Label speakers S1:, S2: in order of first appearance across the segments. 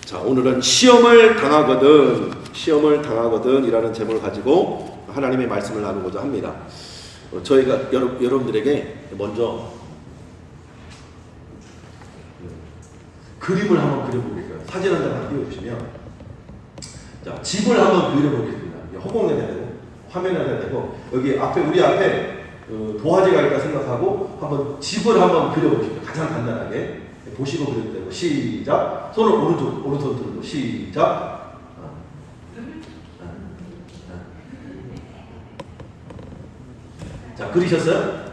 S1: 자, 오늘은 시험을 당하거든 이라는 제목을 가지고 하나님의 말씀을 나누고자 합니다. 저희가 여러분들에게 먼저 그림을 한번 그려보겠습니다. 사진 한 장만 띄워주시면, 자, 집을 한번 그려보겠습니다. 허공에다 대고 화면에다 대고 여기 앞에 우리 앞에 도화지가 있다 생각하고 한번 집을 한번 그려보십시오. 가장 간단하게 보시고 그려도 되고. 시작. 손을 오른손 들고 시작. 자, 그리셨어요?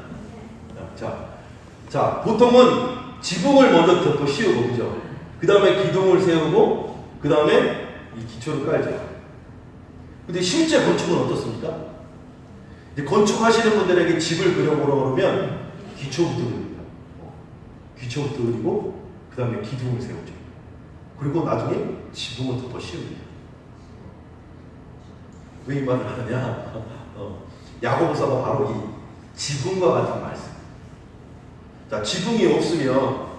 S1: 자, 보통은 지붕을 먼저 덮고 씌우고, 그죠? 그 다음에 기둥을 세우고, 그 다음에 이 기초를 깔죠. 근데 실제 건축은 어떻습니까? 이제 건축하시는 분들에게 집을 그려보라고 그러면 기초부터 그립니다. 기초부터 그리고, 그 다음에 기둥을 세우죠. 그리고 나중에 지붕을 덮어 씌웁니다. 왜 이 말을 하느냐? 야고보서가 바로 이 지붕과 같은 말씀. 자, 지붕이 없으면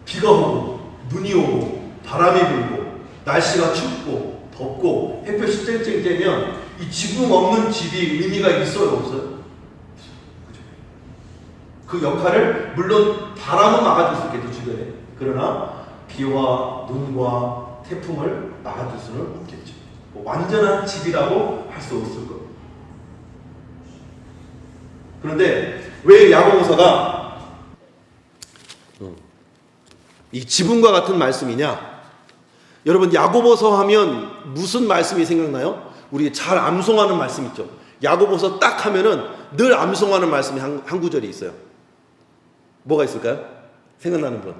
S1: 비가 오고 눈이 오고 바람이 불고 날씨가 춥고 덥고 햇볕이 쨍쨍 쬐면 이 지붕 없는 집이 의미가 있어요, 없어요? 그죠? 그 역할을 물론 바람은 막아줄 수 있겠죠, 주변에. 그러나 비와 눈과 태풍을 막아줄 수는 없겠죠. 완전한 집이라고 할 수 없을 겁니다. 그런데 왜 야고보서가 이 지붕과 같은 말씀이냐? 여러분, 야고보서 하면 무슨 말씀이 생각나요? 우리 잘 암송하는 말씀 있죠. 야고보서 딱 하면은 늘 암송하는 말씀이 한 구절이 있어요. 뭐가 있을까요? 생각나는 분?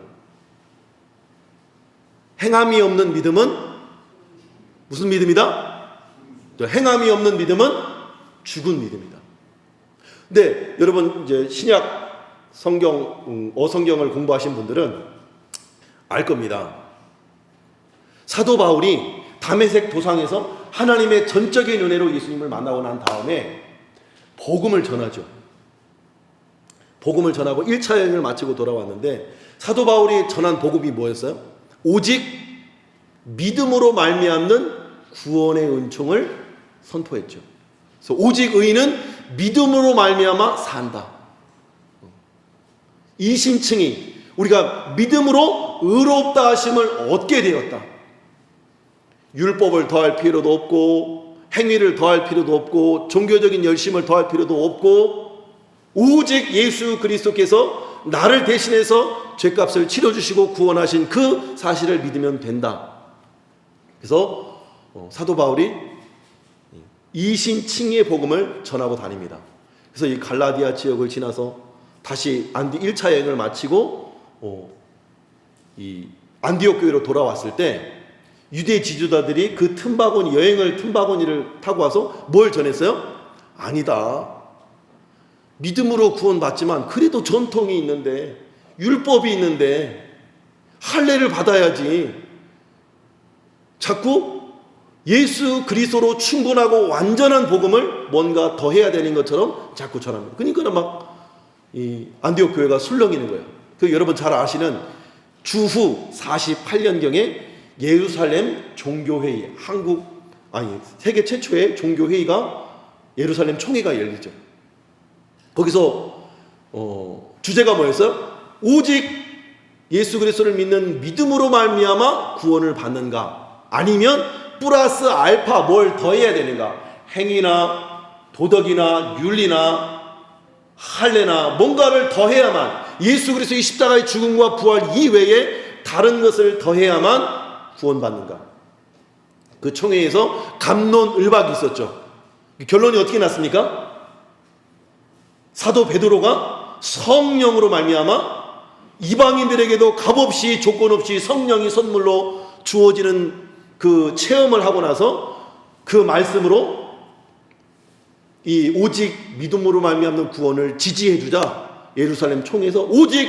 S1: 행함이 없는 믿음은 무슨 믿음이다? 행함이 없는 믿음은 죽은 믿음이다. 근데 여러분, 이제 신약 성경, 어성경을 공부하신 분들은 알 겁니다. 사도 바울이 다메섹 도상에서 하나님의 전적인 은혜로 예수님을 만나고 난 다음에 복음을 전하죠. 복음을 전하고 1차 여행을 마치고 돌아왔는데, 사도 바울이 전한 복음이 뭐였어요? 오직 믿음으로 말미암는 구원의 은총을 선포했죠. 그래서 오직 의인은 믿음으로 말미암아 산다. 이 신칭이 우리가 믿음으로 의롭다 하심을 얻게 되었다. 율법을 더할 필요도 없고 행위를 더할 필요도 없고 종교적인 열심을 더할 필요도 없고 오직 예수 그리스도께서 나를 대신해서 죄값을 치러주시고 구원하신 그 사실을 믿으면 된다. 그래서 사도 바울이 이신칭의 복음을 전하고 다닙니다. 그래서 이 갈라디아 지역을 지나서 다시 1차 여행을 마치고 이 안디옥 교회로 돌아왔을 때 유대 지도자들이 그 틈바구니를 타고 와서 뭘 전했어요? 아니다. 믿음으로 구원받지만 그래도 전통이 있는데, 율법이 있는데 할례를 받아야지. 자꾸 예수 그리스도로 충분하고 완전한 복음을 뭔가 더 해야 되는 것처럼 자꾸 전합니다. 그러니까 막 이 안디옥 교회가 술렁이는 거예요. 그 여러분 잘 아시는 주후 48년경에 예루살렘 종교회의, 세계 최초의 종교회의가 예루살렘 총회가 열리죠. 거기서 주제가 뭐였어요? 오직 예수 그리스도를 믿는 믿음으로 말미암아 구원을 받는가, 아니면 플러스 알파 뭘 더해야 되는가? 행위나 도덕이나 윤리나 할례나 뭔가를 더해야만, 예수 그리스도의 십자가의 죽음과 부활 이외에 다른 것을 더해야만 구원받는가? 그 총회에서 갑론을박이 있었죠. 결론이 어떻게 났습니까? 사도 베드로가 성령으로 말미암아 이방인들에게도 값없이 조건 없이 성령이 선물로 주어지는 그 체험을 하고 나서 그 말씀으로 이 오직 믿음으로 말미암는 구원을 지지해 주자 예루살렘 총회에서 오직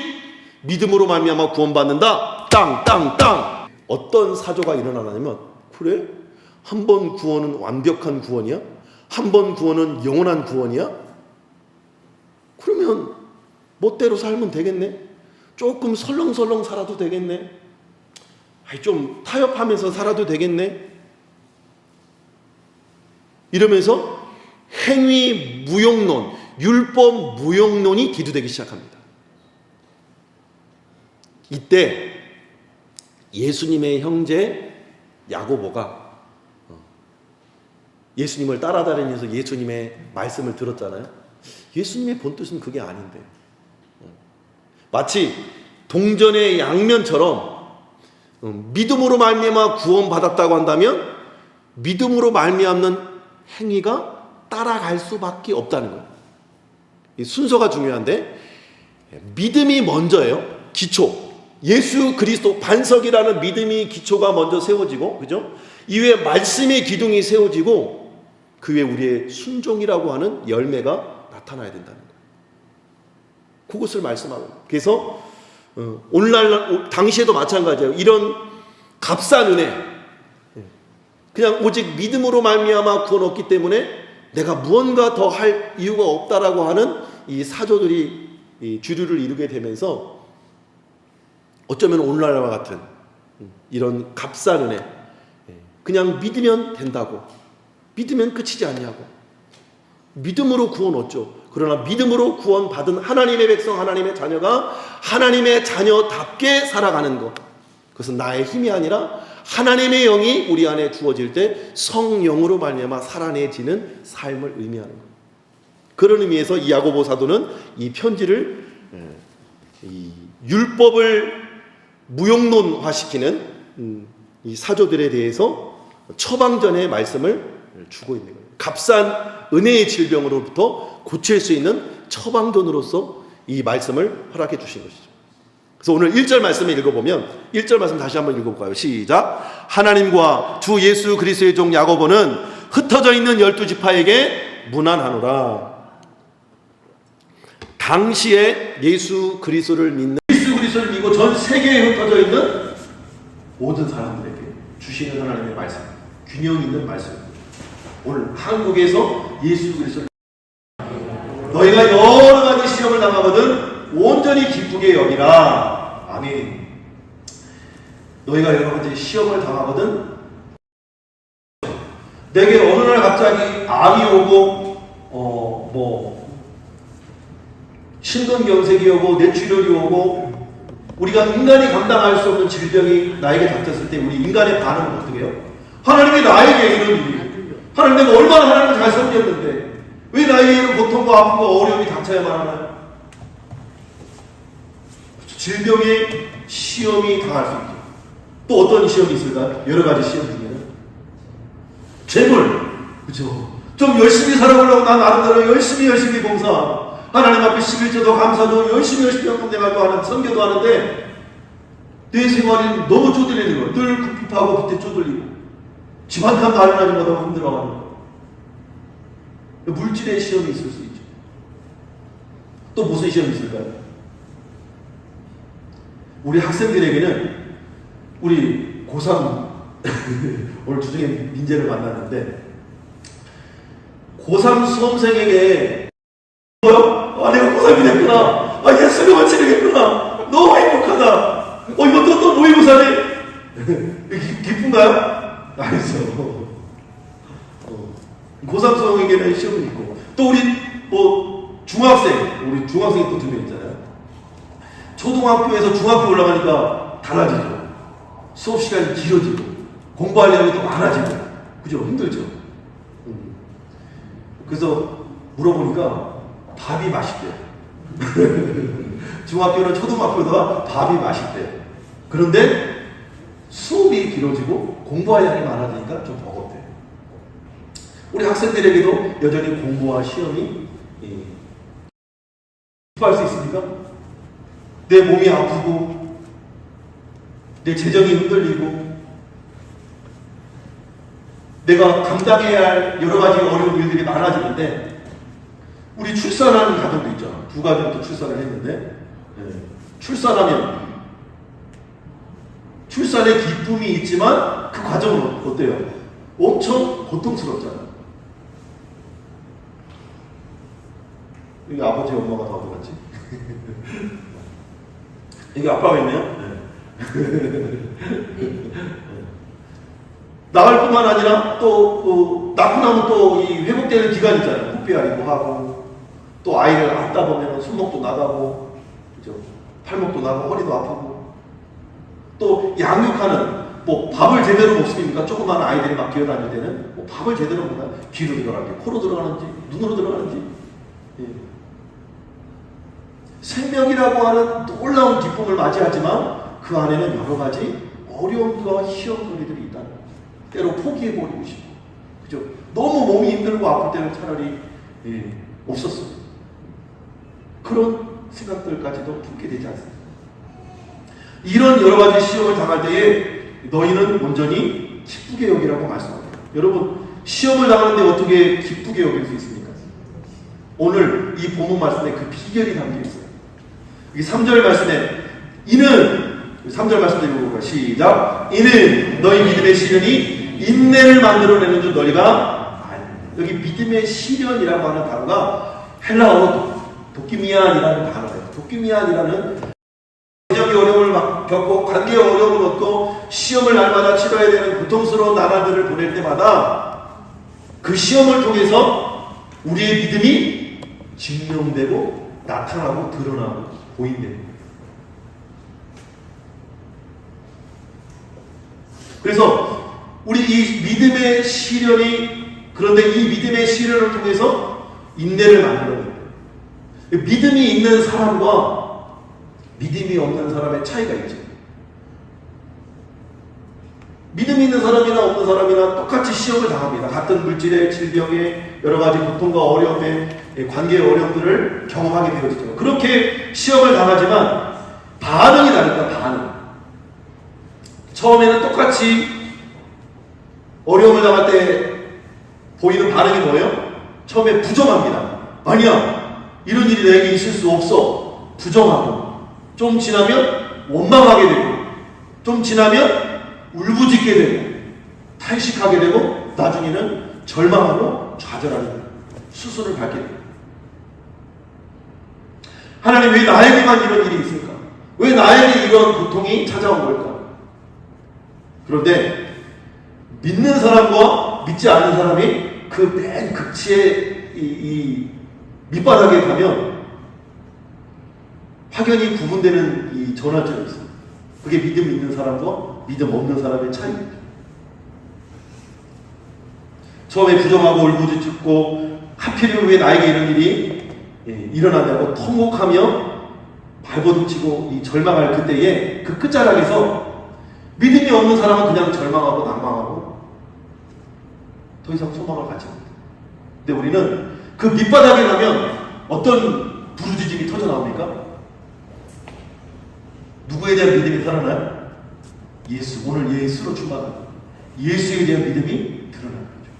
S1: 믿음으로 말미암아 구원받는다. 땅. 어떤 사조가 일어나냐면, 그래? 한 번 구원은 완벽한 구원이야? 한 번 구원은 영원한 구원이야? 그러면 멋대로 살면 되겠네? 조금 설렁설렁 살아도 되겠네?
S2: 좀 타협하면서 살아도 되겠네? 이러면서 행위 무용론, 율법 무용론이 기두되기 시작합니다. 이때 예수님의 형제 야고보가 예수님을 따라다니면서 예수님의 말씀을 들었잖아요. 예수님의 본뜻은 그게 아닌데, 마치 동전의 양면처럼 믿음으로 말미암아 구원받았다고 한다면 믿음으로 말미암는 행위가 따라갈 수밖에 없다는 거예요. 이 순서가 중요한데, 믿음이 먼저예요. 기초, 예수 그리스도 반석이라는 믿음이 기초가 먼저 세워지고, 그죠? 이후에 말씀의 기둥이 세워지고, 그 위에 우리의 순종이라고 하는 열매가 나타나야 된다는 거예요. 그것을 말씀하고, 그래서 오늘날 당시에도 마찬가지예요. 이런 값싼 은혜, 그냥 오직 믿음으로 말미암아 구원 얻기 때문에 내가 무언가 더 할 이유가 없다라고 하는 이 사조들이 이 주류를 이루게 되면서, 어쩌면 오늘날과 같은 이런 값싼 은혜, 그냥 믿으면 된다고, 믿으면 끝이지 않냐고, 믿음으로 구원 얻죠. 그러나 믿음으로 구원 받은 하나님의 백성, 하나님의 자녀가 하나님의 자녀답게 살아가는 것, 그것은 나의 힘이 아니라 하나님의 영이 우리 안에 주어질 때 성령으로 말미암아 살아내지는 삶을 의미하는 것. 그런 의미에서 이 야고보 사도는 이 편지를 이 율법을 무용론화시키는 이 사조들에 대해서 처방전의 말씀을 주고 있는 거예요. 값싼 은혜의 질병으로부터 고칠 수 있는 처방전으로서 이 말씀을 허락해 주신 것이죠. 그래서 오늘 1절 말씀을 읽어보면, 1절 말씀 다시 한번 읽어볼까요? 시작. 하나님과 주 예수 그리스도의 종 야고보는 흩어져 있는 12지파에게 문안하노라. 당시에 예수 그리스도를 믿는, 예수 그리스도를 믿고 전 세계에 흩어져 있는 모든 사람들에게 주시는 하나님의 말씀, 균형 있는 말씀입니다. 오늘 한국에서 예수 그리스도를, 너희가 여러 가지 시험을 당하거든 온전히 기쁘게 여기라. 아멘. 너희가 여러 가지 시험을 당하거든, 내게 어느 날 갑자기 암이 오고 심근경색이 오고 뇌출혈이 오고, 우리가 인간이 감당할 수 없는 질병이 나에게 닥쳤을 때 우리 인간의 반응은 어떻게 해요? 하나님이 나에게 이런 일이, 하나님 내가 얼마나 하나님을 잘 섬겼는데 왜 나에게 이런 고통과 아픔과 어려움이 닥쳐야만 하나요? 질병의 시험이 당할 수 있죠. 또 어떤 시험이 있을까요? 여러 가지 시험 중에는 재물, 그렇죠? 좀 열심히 살아보려고 난 나름대로 열심히 봉사, 하나님 앞에 11조도 감사도 열심히 헌금 내가도 하는, 선교도 하는데 내 생활이 너무 쪼들리는 거예요. 늘 급급하고 밑에 쪼들리고 집안 값 마련하지 못하고 힘들어하는 거예요. 물질의 시험이 있을 수 있죠. 또 무슨 시험이 있을까요? 우리 학생들에게는, 우리 고3 오늘 주중에 민재를 만났는데, 고3 수험생에게 내가 고3이 됐구나, 예수님을 치르겠구나, 너무 행복하다, 이거 또 모의고사네, 기쁜가요? 아니죠. 고3 수험에게는 시험이 있고, 또 우리 중학생이 또 2명 있잖아요. 초등학교에서 중학교 올라가니까 달라지죠. 수업 시간이 길어지고 공부할 내용이 또 많아지고, 그죠? 힘들죠. 그래서 물어보니까 밥이 맛있대요. 중학교는 초등학교보다 밥이 맛있대요. 그런데 수업이 길어지고 공부할 양이 많아지니까 좀 버겁대요. 우리 학생들에게도 여전히 공부와 시험이 할 수 있습니까? 내 몸이 아프고 내 재정이 흔들리고 내가 감당해야 할 여러 가지 어려운 일들이 많아지는데, 우리 출산하는 가정도 있잖아. 2가족도 출산을 했는데, 출산하면 출산의 기쁨이 있지만 그 과정은 어때요? 엄청 고통스럽잖아. 여기 아버지 엄마가 다 어디 갔지? 여기 아빠가 있네요.
S1: 나을 뿐만 아니라 또 낳고 나면 또 이 회복되는 기간이 있잖아요. 코피아이도 하고 또 아이를 안다 보면 손목도 나가고 그죠? 팔목도 나가고 허리도 아프고 또 양육하는 뭐 밥을 제대로 먹습니까? 조그만 아이들이 막 기어다닐 때는 뭐 밥을 제대로 먹나? 귀로 들어가는지 코로 들어가는지 눈으로 들어가는지 예. 생명이라고 하는 놀라운 기쁨을 맞이하지만 그 안에는 여러 가지 어려움과 희열거리들이 있다. 때로 포기해버리고 싶고 그죠? 너무 몸이 힘들고 아플 때는 차라리 없었어요. 그런 생각들까지도 품게 되지 않습니다. 이런 여러 가지 시험을 당할 때에 너희는 온전히 기쁘게 여기라고 말씀합니다. 여러분 시험을 당하는데 어떻게 기쁘게 여길 수 있습니까? 오늘 이 본문 말씀에 그 비결이 담겨 있어요. 이 3절 말씀에 이는 3절 말씀 드리고 시작. 이는 너희 믿음의 시련이 인내를 만들어내는 줄 너희가 아니. 여기 믿음의 시련이라고 하는 단어가 헬라어로 도끼미안이라는 단어예요. 도끼미안이라는 개인적인 어려움을 겪고 관계의 어려움을 얻고 시험을 날마다 치러야 되는 고통스러운 나라들을 보낼 때마다 그 시험을 통해서 우리의 믿음이 증명되고 나타나고 드러나고 보인대요. 그래서 우리 이 믿음의 시련이 그런데 이 믿음의 시련을 통해서 인내를 만들어내요. 믿음이 있는 사람과 믿음이 없는 사람의 차이가 있죠. 믿음이 있는 사람이나 없는 사람이나 똑같이 시험을 당합니다. 같은 물질의 질병에 여러 가지 고통과 어려움에 관계의 어려움들을 경험하게 되어지죠. 그렇게 시험을 당하지만 반응이 다릅니다. 반응. 처음에는 똑같이 어려움을 당할 때 보이는 반응이 뭐예요? 처음에 부정합니다. 아니야, 이런 일이 내게 있을 수 없어. 부정하고 좀 지나면 원망하게 되고 좀 지나면 울부짖게 되고 탄식하게 되고 나중에는 절망하고 좌절하는 수순을 밟게 됩니다. 하나님 왜 나에게만 이런 일이 있을까? 왜 나에게 이런 고통이 찾아온 걸까? 그런데 믿는 사람과 믿지 않는 사람이 그 맨 극치의 이 밑바닥에 가면 확연히 구분되는 이 전환점이 있습니다. 그게 믿음 있는 사람과 믿음 없는 사람의 차이입니다. 처음에 부정하고 울부짖고 하필이면 왜 나에게 이런 일이 일어나냐고 통곡하며 발버둥치고 이 절망할 그때에 그 끝자락에서 믿음이 없는 사람은 그냥 절망하고 낭망하고 더 이상 소망을 갖지 못해요. 근데 우리는 그 밑바닥에 가면 어떤 부르짖음이 터져 나옵니까? 누구에 대한 믿음이 살아나요? 예수, 오늘 예수로 출발합니다. 예수에 대한 믿음이 드러나는 거죠.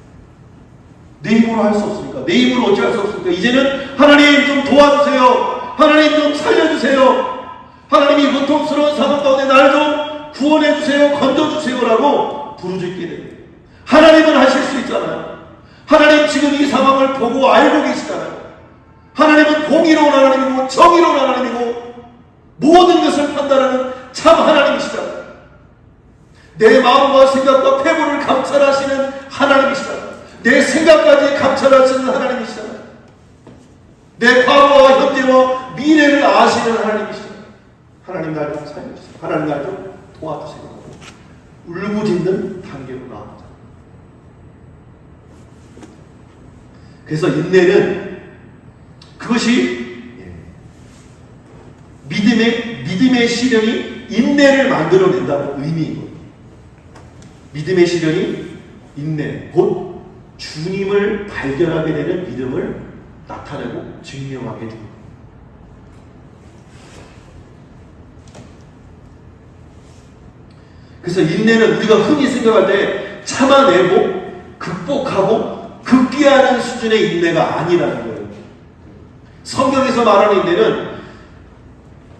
S1: 내 힘으로 할 수 없으니까, 내 힘으로 어찌할 수 없으니까 이제는 하나님 좀 도와주세요. 하나님 좀 살려주세요. 하나님이 고통스러운 상황 가운데 날 좀 구원해주세요. 건져주세요라고 부르짖게 됩니다. 하나님은 하실 수 있잖아요. 하나님 지금 이 상황을 보고 알고 계시잖아요. 하나님은 공의로운 하나님이고 정의로운 하나님이고 모든 것을 판단하는 참 하나님이시잖아요. 내 마음과 생각과 패고를 감찰하시는 하나님이시잖아요. 내 생각까지 감찰하시는 하나님이시잖아요. 내 과거와 현재와 미래를 아시는 하나님이시잖아요. 하나님 날 좀 살려주세요. 하나님 날 좀 도와주세요. 울부짖는 단계로 나아가자. 그래서 인내는 그것이 믿음의 시련이 인내를 만들어낸다는 의미이거든요. 믿음의 시련이 인내, 곧 주님을 발견하게 되는 믿음을 나타내고 증명하게 됩니다. 그래서 인내는 우리가 흔히 생각할 때 참아내고 극복하고 극기하는 수준의 인내가 아니라는 거예요. 성경에서 말하는 인내는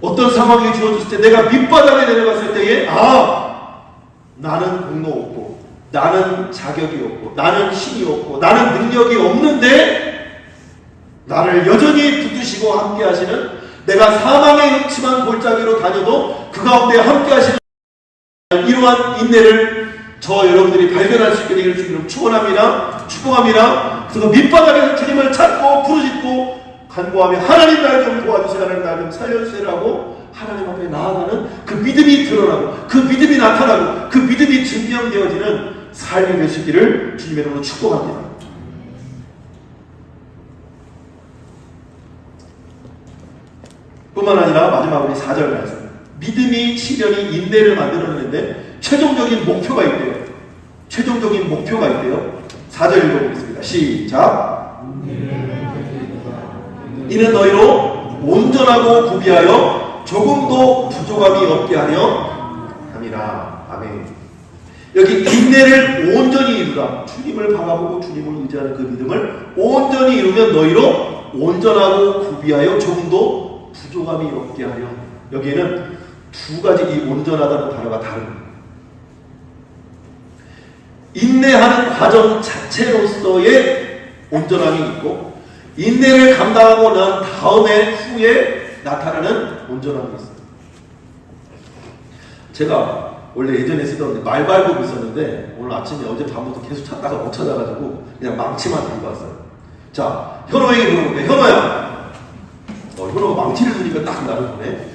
S1: 어떤 상황이 주어졌을 때 내가 밑바닥에 내려갔을 때에 나는 공로 없고 나는 자격이 없고 나는 힘이 없고 나는 능력이 없는데 나를 여전히 붙드시고 함께 하시는 내가 사망의 음침한 골짜기로 다녀도 그 가운데 함께 하시는 이러한 인내를 저 여러분들이 발견할 수 있게 되기를 주님으로 축원합니다. 축복합니다. 그래서 밑바닥에서 주님을 찾고 부르짖고 간구하며 하나님 날 좀 도와주세요. 하나님 날 좀 살려주세요라고 하나님 앞에 나아가는 그 믿음이 드러나고 그 믿음이 나타나고 그 믿음이 증명되어지는 삶이 될 수 있기를 주님의 이름으로 축복합니다. 뿐만 아니라 마지막으로 4절 말씀. 믿음이 시련이 인내를 만들어내는데 최종적인 목표가 있대요. 최종적인 목표가 있대요. 4절 읽어보겠습니다. 시작. 이는 너희로 온전하고 구비하여 조금도 부족함이 없게 하려 함이라. 아멘. 여기 인내를 온전히 이루라. 주님을 바라보고 주님을 의지하는 그 믿음을 온전히 이루면 너희로 온전하고 구비하여 조금도 부족함이 없게 하려. 여기에는 두 가지 이 온전하다는 단어가 다릅니다. 인내하는 과정 자체로서의 온전함이 있고 인내를 감당하고 난 다음에 후에 나타나는 온전함이 있어요. 제가 원래 예전에 쓰던 말발굽이 있었는데 오늘 아침에 어젯밤부터 계속 찾다가 못 찾아가지고 그냥 망치만 들고 왔어요. 자, 현호에게 물어볼게요. 현호야. 현호가 망치를 주니까 딱 나를 보네.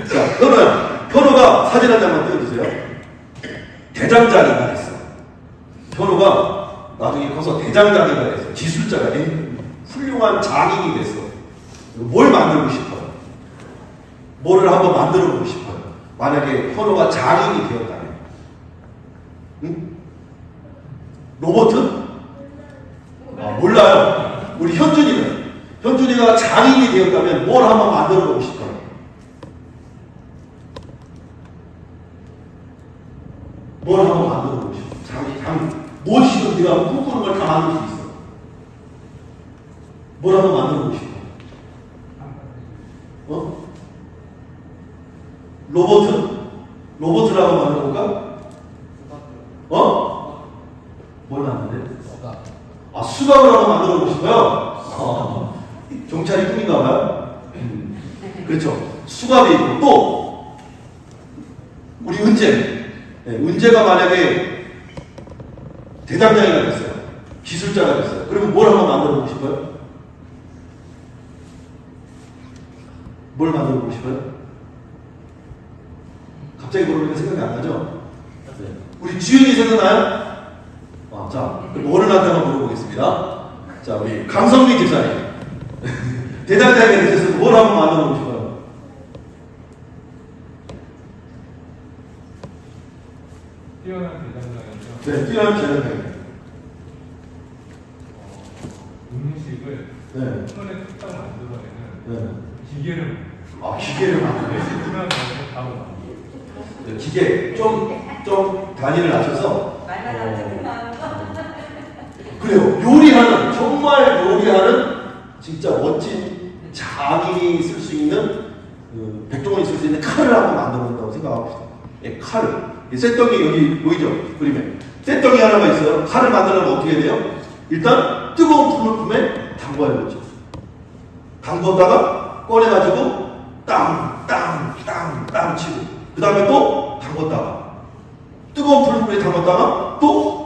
S1: 자, 현호야. 현호가 사진 한 장만 띄워주세요. 대장장이가 됐어. 현호가 나중에 커서 대장장이가 됐어. 기술자가 된 훌륭한 장인이 됐어. 뭘 만들고 싶어요? 뭐를 한번 만들어 보고 싶어요? 만약에 현호가 장인이 되었다면, 응? 로봇? 몰라요. 우리 현준이가 장인이 되었다면 뭘 한번 만들어 보고 싶어요? 뭘 한번 만들어 보고 싶어요? 장인. 무엇이든 네가 꿈꾸는 걸 다 만들 수 있어. 뭘 한번 만들어 보고 싶어? 로봇을 한번 만들어 볼까? 뭘 만드는데? 수갑을 한번 만들어 보고 싶어요? 경찰이 꿈인가 봐요? 그렇죠. 수갑이 있고, 또, 우리 은재가 만약에 대장장이가 됐어요. 기술자가 됐어요. 그러면 뭘 한번 만들어 보고 싶어요? 뭘 만들어 보고 싶어요? 갑자기 모르니까 생각이 안 나죠? 네. 우리 주연이 생각나요? 자, 그럼 어른한테 한번 물어보겠습니다. 자, 우리 강성민 집사님. 대장장이가 되셨으면 뭘 한번 만들어 보고 싶어요?
S3: 뛰어난 대장장이죠.
S1: 네, 뛰어난 대장장이.
S3: 음식을
S1: 네.
S3: 한 번에 뚝딱 만들어내는
S1: 네.
S3: 기계를
S1: 기계를 만드는.
S3: 필요한 것을 바로 만들어요.
S1: 기계 좀 단위를 낮춰서 그래요. 요리하는 정말 요리하는 진짜 멋진 장인이 쓸 수 있는 백종원이 쓸 수 있는 칼을 한번 만들어 본다고 생각합시다. 칼을 쇳덩이 여기 보이죠? 그림에 쇳덩이 하나가 있어요. 칼을 만들려면 어떻게 돼요? 일단 뜨거운 불에 담궈야겠죠. 담궜다가 꺼내가지고 땅 치고 그 다음에 또 담궜다가 뜨거운 불에 담궜다가 또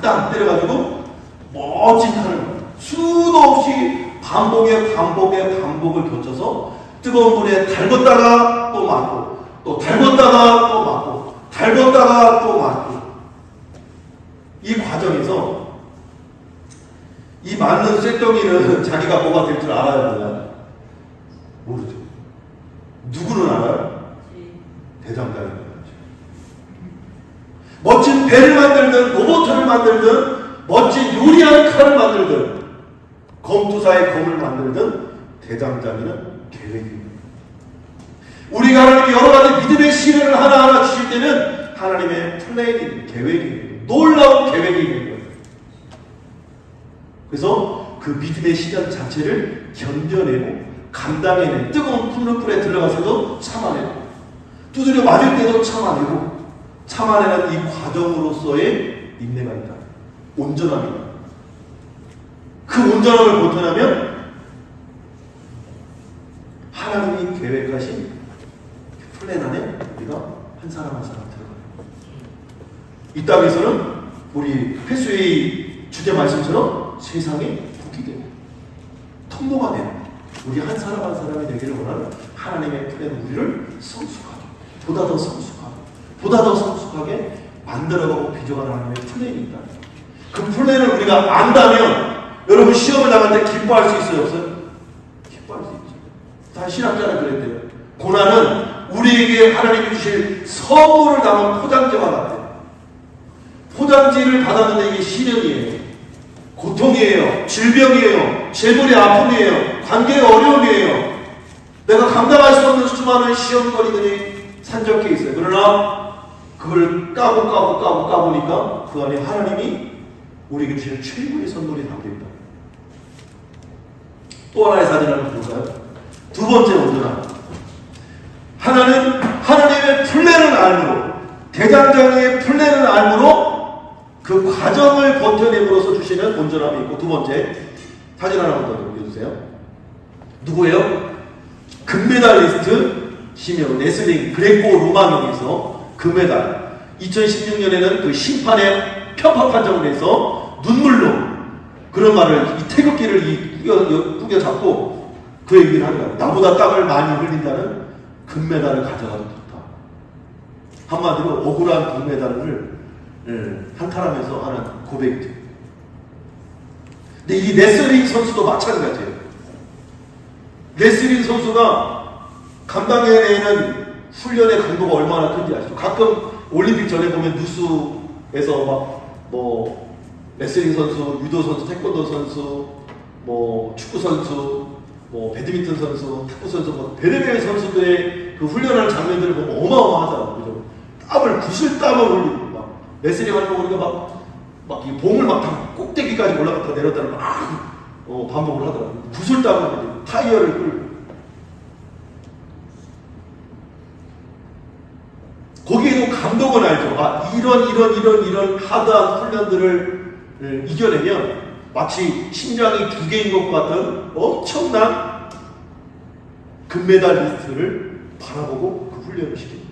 S1: 땅 때려가지고 멋진 칼을 수도 없이 반복을 거쳐서 뜨거운 불에 달궜다가 또 맞고 또 달궜다가 또 맞고 달궜다가 또 맞고 이 과정에서 이 맞는 쇳덩이는 자기가 뭐가 될 줄 알아야 되나? 모르죠. 누구는 알아요? 대장장이. 멋진 배를 만들든 로봇을 만들든 멋진 요리하는 칼을 만들든 검투사의 검을 만들든 대장장이는 계획입니다. 우리가 하나님이 여러 가지 믿음의 시련을 하나하나 주실 때는 하나님의 플랜이 계획이 놀라운 계획이 있는 거예요. 그래서 그 믿음의 시련 자체를 견뎌내고 감당해내고 뜨거운 풀물불에 들어가서도 참아내고 두드려 맞을 때도 참아내는 이 과정으로서의 인내가 있다. 온전함이다. 그 온전함을 못하면 하나님이 계획하신 플랜 안에 우리가 사람 한 사람 들어가요. 이 땅에서는 우리 회수의 주제 말씀처럼 세상에 복이 되고 통로가 되는 우리 한 사람 한 사람이 되기를 원하는 하나님의 플랜은 우리를 성숙하게, 보다 더 성숙하게, 보다 더 성숙하게 만들어가고 빚어가는 하나님의 플랜이 있다. 그 플랜을 우리가 안다면 여러분 시험을 나갈 때 기뻐할 수 있어요, 없어요? 기뻐할 수 있죠. 다 신학자는 그랬대요. 고난은 우리에게 하나님이 주실 선물을 담은 포장지와 같아요. 포장지를 받았는데 이게 시련이에요. 고통이에요. 질병이에요. 재물의 아픔이에요. 관계의 어려움이에요. 내가 감당할 수 없는 수많은 시험거리들이 산적해 있어요. 그러나 그걸 까보니까 그 안에 하나님이 우리에게 주실 최고의 선물이 담겨 있다. 또 하나의 사진 한번 볼까요? 두 번째 온전함. 하나는 하나님의 플랜을 알므로, 대장장이의 플랜을 알므로 그 과정을 버텨내므로서 주시는 온전함이 있고, 두 번째 사진 하나만 더 올려주세요. 누구예요? 금메달리스트 시면 레슬링 그레코 로마경에서 금메달. 2016년에는 그 심판의 편파 판정을 해서 눈물로 그런 말을 이 태극기를 꾸겨 잡고 그 얘기를 하는 거예요. 나보다 땀을 많이 흘린다는 금메달을 가져가도 좋다. 한마디로 억울한 금메달을 한탄하면서 하는 고백이죠. 근데 이 레슬링 선수도 마찬가지예요. 레슬링 선수가 감당해내는 훈련의 강도가 얼마나 큰지 아시죠? 가끔 올림픽 전에 보면 뉴스에서 막 뭐 레슬링 선수, 유도 선수, 태권도 선수, 뭐 축구 선수, 뭐 배드민턴 선수, 탁구 선수, 뭐 별의별 선수들의 그 훈련하는 장면들을 보면 어마어마하더라고요. 그죠? 땀을 구슬 땀을 흘리고 막 레슬링 하는 거 보니까 막 이 봉을 막 다 꼭대기까지 올라갔다 내렸다가 막 반복을 하더라고요. 구슬 땀을 흘리고 타이어를 끌고. 거기에도 감독은 알죠. 아, 이런 하드한 훈련들을 이겨내면 마치 심장이 두 개인 것 같은 엄청난 금메달리스트를 바라보고 그 훈련을 시킵니다.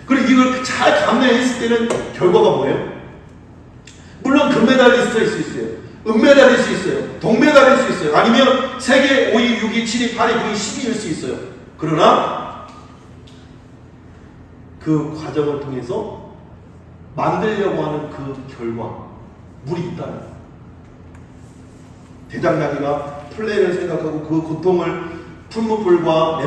S1: 그리고 이걸 잘 감내했을 때는 결과가 뭐예요? 물론 금메달리스트일 수 있어요. 은메달일 수 있어요. 동메달일 수 있어요. 아니면 세계 5위, 6위, 7위, 8위, 9위, 10위일 수 있어요. 그러나 그 과정을 통해서 만들려고 하는 그 결과물이 있다는 거예요. 대장장이가 플랜을 생각하고 그 고통을 풀무불과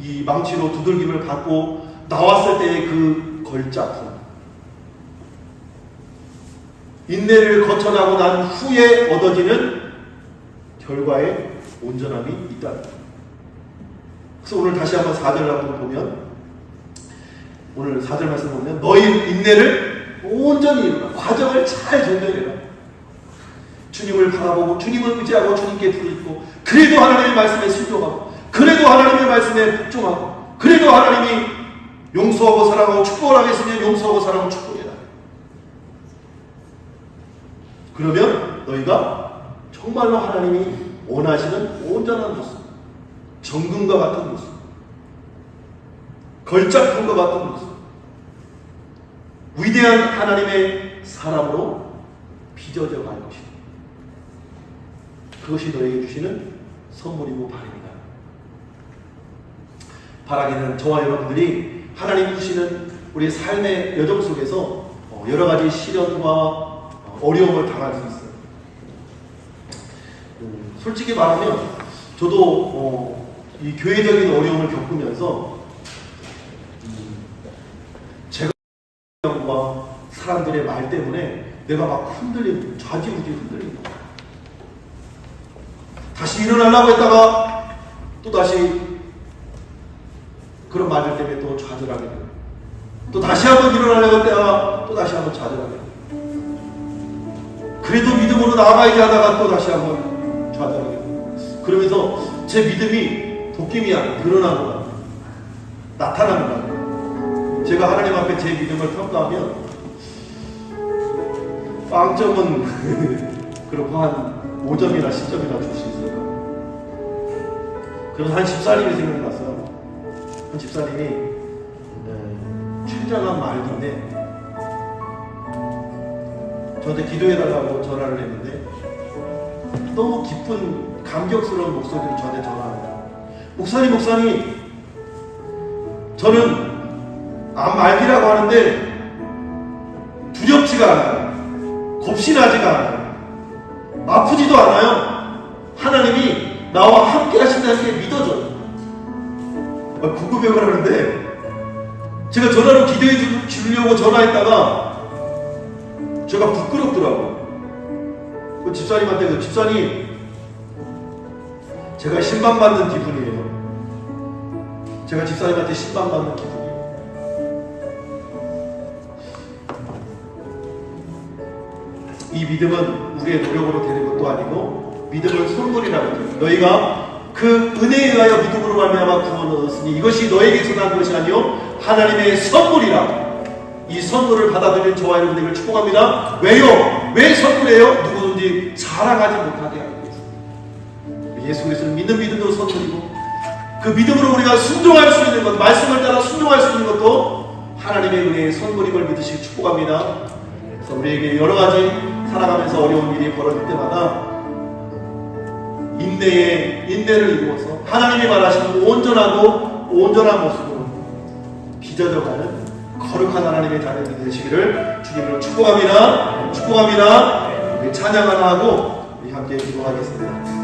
S1: 이 망치로 두들김을 받고 나왔을 때의 그 걸작품, 인내를 거쳐나고 난 후에 얻어지는 결과의 온전함이 있다는 거예요. 그래서 오늘 다시 한번 4절을 한번 보면, 오늘 4절 말씀 보면 너희 인내를 온전히 이루라. 과정을 잘 전달해라. 주님을 바라보고 주님을 의지하고 주님께 부르짖고, 그래도 하나님의 말씀에 순종하고, 그래도 하나님의 말씀에 복종하고, 그래도 하나님이 용서하고 사랑하고 축복을 하겠으면 용서하고 사랑하고 축복해라. 그러면 너희가 정말로 하나님이 원하시는 온전한 모습, 정금과 같은 모습, 걸작품과 같은 모습, 위대한 하나님의 사람으로 빚어져 갈 것이다. 그것이 너에게 주시는 선물이고 바람이다. 바라기는 저와 여러분들이 하나님 주시는 우리 삶의 여정 속에서 여러 가지 시련과 어려움을 당할 수 있어요. 솔직히 말하면 저도 이 교회적인 어려움을 겪으면서 제가 사람들의 말 때문에 내가 막 흔들리고 좌지우지 흔들리고, 다시 일어나려고 했다가 또 다시 그런 말들 때문에 또 좌절하게 되고, 또 다시 한번 일어나려고 했다가 또 다시 한번 좌절하게 되고, 그래도 믿음으로 나아가야지 하다가 또 다시 한번 좌절하게 되고, 그러면서 제 믿음이 도끼미 아니라 드러나는 것 같아요. 나타나는 것 같아요. 제가 하나님 앞에 제 믿음을 평가하면 빵점은 그렇고 한 5점이나 10점이나 줄 수 있을까? 그래서 한 집사님이 생각났어요. 한 집사님이 굉장한 말인데 저한테 기도해달라고 전화를 했는데 너무 깊은 감격스러운 목소리로 저한테 전화합니다. 목사님 저는 암말기라고 하는데 두렵지가 않아요. 겁신하지가 않아요. 아프지도 않아요. 하나님이 나와 함께 하신다는 게 믿어져요. 구급역을 하는데 제가 전화로 기도해 주려고 전화했다가 제가 부끄럽더라고요. 그 집사님한테 집사님 제가 신방받는 기분이에요. 제가 집사님한테 신방받는 기분이에요. 이 믿음은 우리의 노력으로 되는 것도 아니고 믿음은 선물이라는 거예요. 너희가 그 은혜에 의하여 믿음으로 말미암아 구원을 얻었으니 이것이 너에게서 난 것이 아니요 하나님의 선물이라. 이 선물을 받아들이는 저와 여러분들을 축복합니다. 왜요? 왜 선물이에요? 누구든지 자랑하지 못하게 하기 위해서. 예수 그리스도를 믿는 믿음도 선물이고 그 믿음으로 우리가 순종할 수 있는 것, 말씀을 따라 순종할 수 있는 것도 하나님의 은혜의 선물임을 믿으시기 축복합니다. 그래서 우리에게 여러 가지 살아가면서 어려운 일이 벌어질 때마다 인내를 이루어서 하나님이 말하시는 온전하고 온전한 모습으로 빚어져가는 거룩한 하나님의 자녀들이 되시기를 주님으로 축복합니다. 우리 찬양 하나 하고 우리 함께 기도하겠습니다.